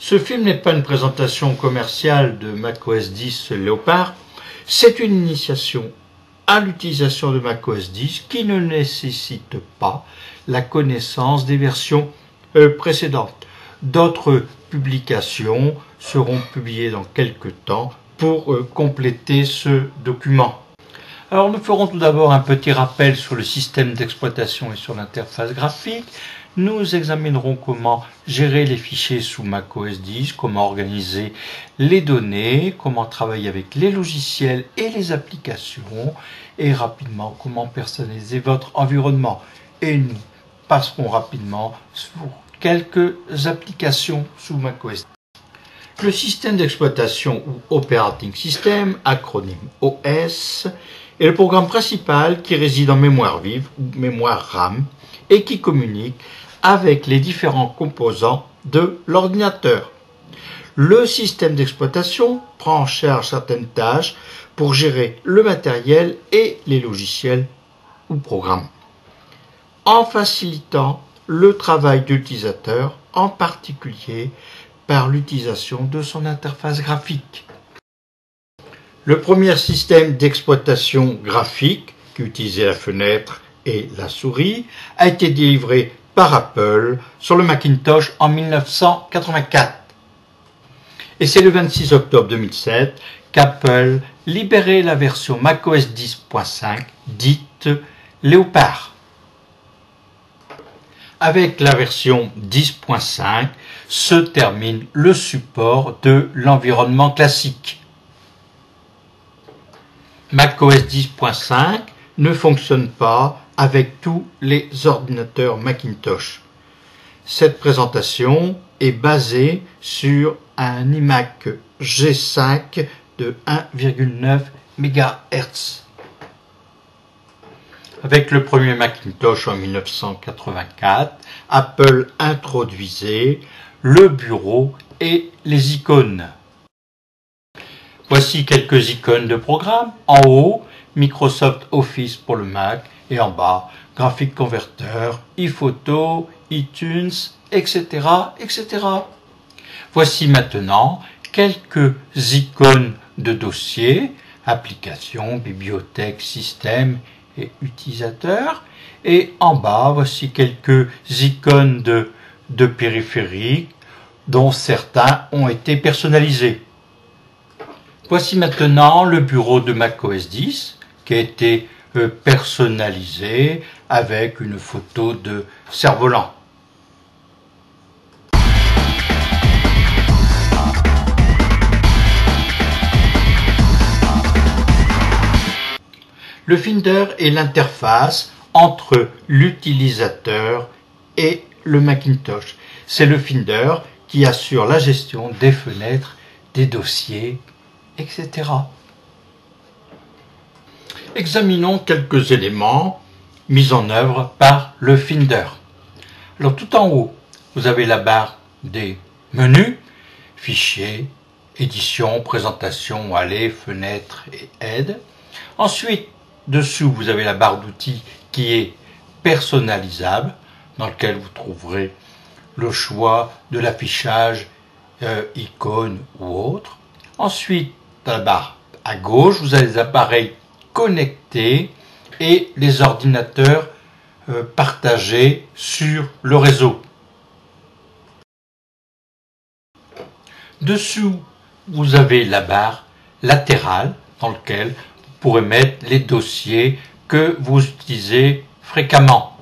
Ce film n'est pas une présentation commerciale de macOS 10 Léopard, c'est une initiation à l'utilisation de macOS 10 qui ne nécessite pas la connaissance des versions précédentes. D'autres publications seront publiées dans quelques temps pour compléter ce document. Alors nous ferons tout d'abord un petit rappel sur le système d'exploitation et sur l'interface graphique. Nous examinerons comment gérer les fichiers sous macOS 10, comment organiser les données, comment travailler avec les logiciels et les applications, et rapidement comment personnaliser votre environnement. Et nous passerons rapidement sur quelques applications sous macOS 10. Le système d'exploitation ou Operating System, acronyme OS, est le programme principal qui réside en mémoire vive ou mémoire RAM et qui communique avec les différents composants de l'ordinateur. Le système d'exploitation prend en charge certaines tâches pour gérer le matériel et les logiciels ou programmes, en facilitant le travail de l'utilisateur, en particulier par l'utilisation de son interface graphique. Le premier système d'exploitation graphique, qui utilisait la fenêtre et la souris, a été délivré par Apple sur le Macintosh en 1984. Et c'est le 26 octobre 2007 qu'Apple libérait la version macOS 10.5 dite Léopard. Avec la version 10.5 se termine le support de l'environnement classique. macOS 10.5 ne fonctionne pas avec tous les ordinateurs Macintosh. Cette présentation est basée sur un iMac G5 de 1,9 MHz. Avec le premier Macintosh en 1984, Apple introduisait le bureau et les icônes. Voici quelques icônes de programme. En haut, Microsoft Office pour le Mac et en bas, Graphic Converter, iPhoto, iTunes, etc., etc. Voici maintenant quelques icônes de dossiers, applications, bibliothèques, systèmes et utilisateurs. Et en bas, voici quelques icônes de périphériques dont certains ont été personnalisés. Voici maintenant le bureau de macOS 10 qui a été personnalisé avec une photo de cerf-volant. Le Finder est l'interface entre l'utilisateur et le Macintosh. C'est le Finder qui assure la gestion des fenêtres, des dossiers, etc. Examinons quelques éléments mis en œuvre par le Finder. Alors tout en haut, vous avez la barre des menus, fichiers, édition, présentation, aller, fenêtre et aide. Ensuite, dessous, vous avez la barre d'outils qui est personnalisable, dans laquelle vous trouverez le choix de l'affichage, icône ou autre. Ensuite, dans la barre à gauche, vous avez les appareils connectés et les ordinateurs partagés sur le réseau. Dessous, vous avez la barre latérale dans laquelle vous pourrez mettre les dossiers que vous utilisez fréquemment.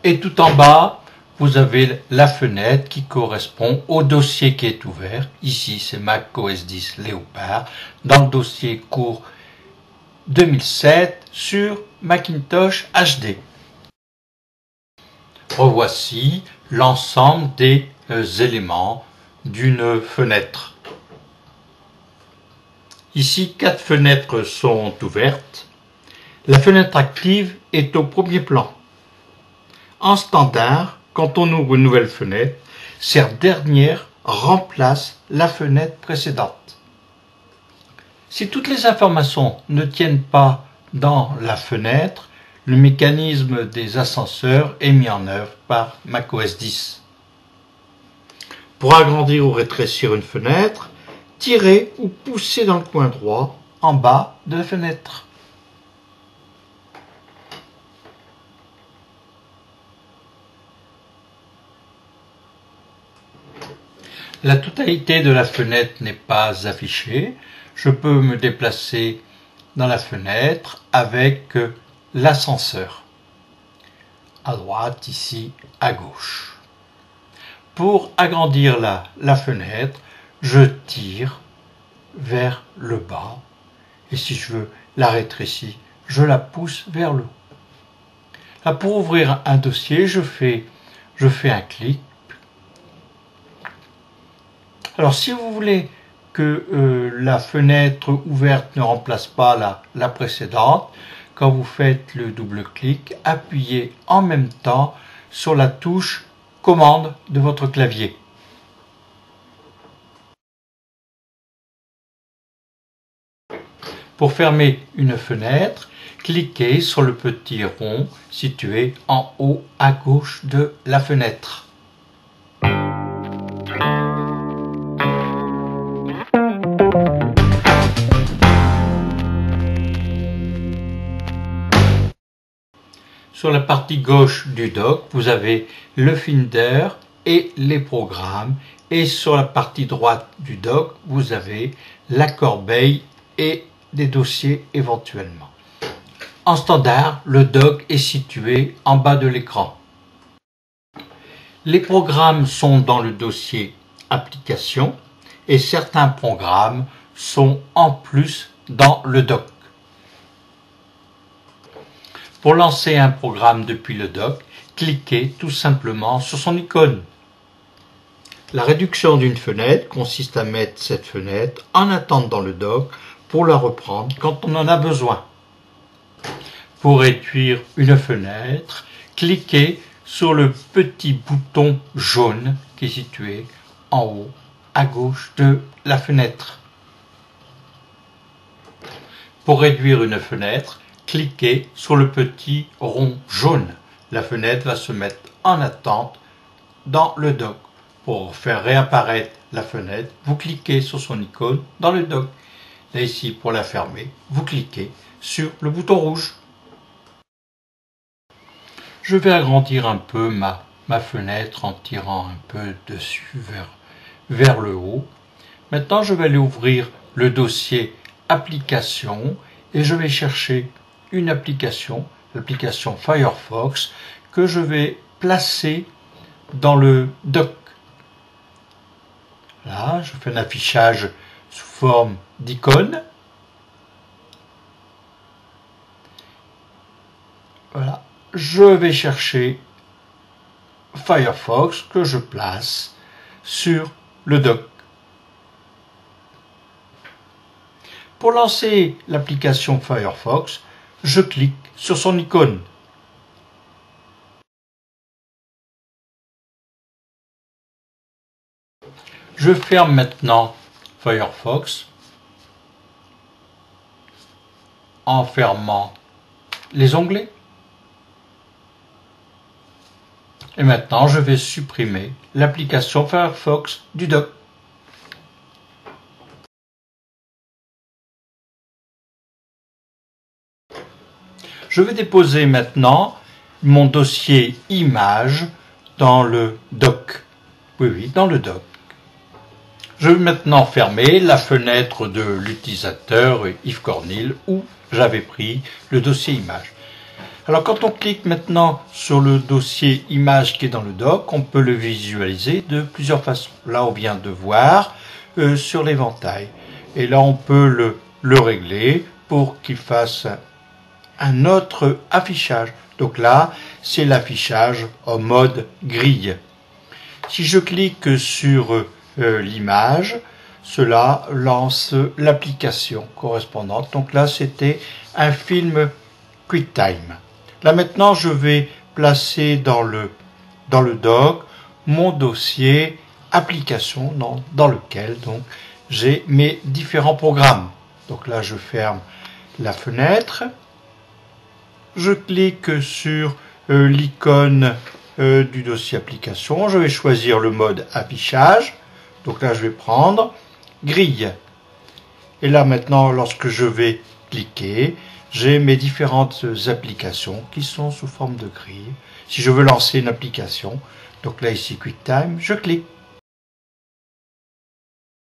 Et tout en bas, vous avez la fenêtre qui correspond au dossier qui est ouvert. Ici, c'est macOS 10 Léopard dans le dossier cours 2007 sur Macintosh HD. Revoici l'ensemble des éléments d'une fenêtre. Ici, 4 fenêtres sont ouvertes. La fenêtre active est au premier plan. En standard, quand on ouvre une nouvelle fenêtre, cette dernière remplace la fenêtre précédente. Si toutes les informations ne tiennent pas dans la fenêtre, le mécanisme des ascenseurs est mis en œuvre par macOS 10. Pour agrandir ou rétrécir une fenêtre, tirez ou poussez dans le coin droit en bas de la fenêtre. La totalité de la fenêtre n'est pas affichée. Je peux me déplacer dans la fenêtre avec l'ascenseur. À droite, ici, à gauche. Pour agrandir la fenêtre, je tire vers le bas. Et si je veux la rétrécir, je la pousse vers le haut. Là, pour ouvrir un dossier, je fais un clic. Alors, si vous voulez que la fenêtre ouverte ne remplace pas la précédente, quand vous faites le double clic, appuyez en même temps sur la touche commande de votre clavier. Pour fermer une fenêtre, cliquez sur le petit rond situé en haut à gauche de la fenêtre. Sur la partie gauche du dock, vous avez le Finder et les programmes. Et sur la partie droite du dock, vous avez la corbeille et des dossiers éventuellement. En standard, le dock est situé en bas de l'écran. Les programmes sont dans le dossier Applications et certains programmes sont en plus dans le dock. Pour lancer un programme depuis le dock, cliquez tout simplement sur son icône. La réduction d'une fenêtre consiste à mettre cette fenêtre en attente dans le dock pour la reprendre quand on en a besoin. Pour réduire une fenêtre, cliquez sur le petit bouton jaune qui est situé en haut à gauche de la fenêtre. Pour réduire une fenêtre, cliquez sur le petit rond jaune. La fenêtre va se mettre en attente dans le dock. Pour faire réapparaître la fenêtre, vous cliquez sur son icône dans le dock. Là ici, pour la fermer, vous cliquez sur le bouton rouge. Je vais agrandir un peu ma fenêtre en tirant un peu dessus vers le haut. Maintenant, je vais aller ouvrir le dossier Applications et je vais chercher une application, l'application Firefox, que je vais placer dans le dock. Là, je fais un affichage sous forme d'icône. Voilà. Je vais chercher Firefox que je place sur le dock. Pour lancer l'application Firefox, je clique sur son icône. Je ferme maintenant Firefox en fermant les onglets. Et maintenant, je vais supprimer l'application Firefox du dock. Je vais déposer maintenant mon dossier image dans le dock. Oui, dans le dock. Je vais maintenant fermer la fenêtre de l'utilisateur Yves Cornil où j'avais pris le dossier image. Alors quand on clique maintenant sur le dossier image qui est dans le dock, on peut le visualiser de plusieurs façons. Là on vient de voir sur l'éventail. Et là on peut le régler pour qu'il fasse un autre affichage. Donc là c'est l'affichage en mode grille. Si je clique sur l'image, cela lance l'application correspondante. Donc là c'était un film QuickTime. Là maintenant je vais placer dans le dock mon dossier application dans lequel donc j'ai mes différents programmes. Donc là je ferme la fenêtre, je clique sur l'icône du dossier application. Je vais choisir le mode affichage. Donc là, je vais prendre grille. Et là, maintenant, lorsque je vais cliquer, j'ai mes différentes applications qui sont sous forme de grille. Si je veux lancer une application, donc là, ici, QuickTime, je clique.